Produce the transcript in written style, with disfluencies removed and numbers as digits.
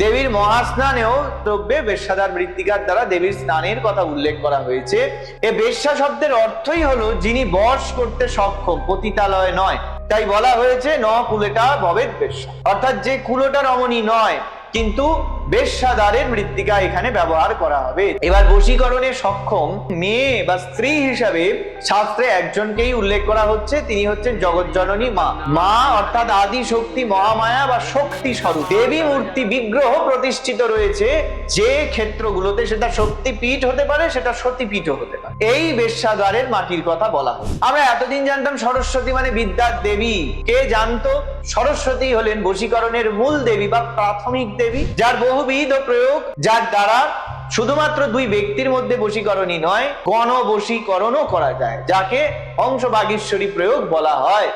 দেবীর মহাস্নানেও দ্রব্যে বেশ্যাদার মৃত্তিকার দ্বারা দেবীর স্নানের কথা উল্লেখ করা হয়েছে। এ বেশ্যা শব্দের অর্থই হলো যিনি বশ করতে সক্ষম, পতিতালয় নয়। তাই বলা হয়েছে ন কুলেটা ভবেৎ বেশ্যা, অর্থাৎ যে কুলোটা রমণী নয় কিন্তু বেশ্যাদারের মৃত্তিকা এখানে ব্যবহার করা হবে। এবার বশীকরণে সক্ষম মেয়ে বা স্ত্রী হিসাবে শাস্ত্রে একজনকেই উল্লেখ করা হচ্ছে, তিনি হচ্ছেন জগৎজননী মা। মা অর্থাৎ আদি শক্তি, মহামায়া বা শক্তি স্বরূপ দেবী মূর্তি বিগ্রহ প্রতিষ্ঠিত রয়েছে যে ক্ষেত্রগুলোতে, সেটা শক্তিপীঠ হতে পারে, সেটা সতীপীঠও হতে পারে। এই বেশ্যাদ্বারের মাটির কথা বলা হয়। আমরা এতদিন জানতাম সরস্বতী মানে বিদ্যার দেবী। কে জানতো? সরস্বতী হলেন বশীকরণের মূল দেবী বা প্রাথমিক দেবী, যার বহুবিধ প্রয়োগ, যার দ্বারা শুধুমাত্র দুই ব্যক্তির মধ্যে বশীকরণই নয়, গণ বশীকরণও করা যায়, যাকে হংস বাগীশ্বরী প্রয়োগ বলা হয়।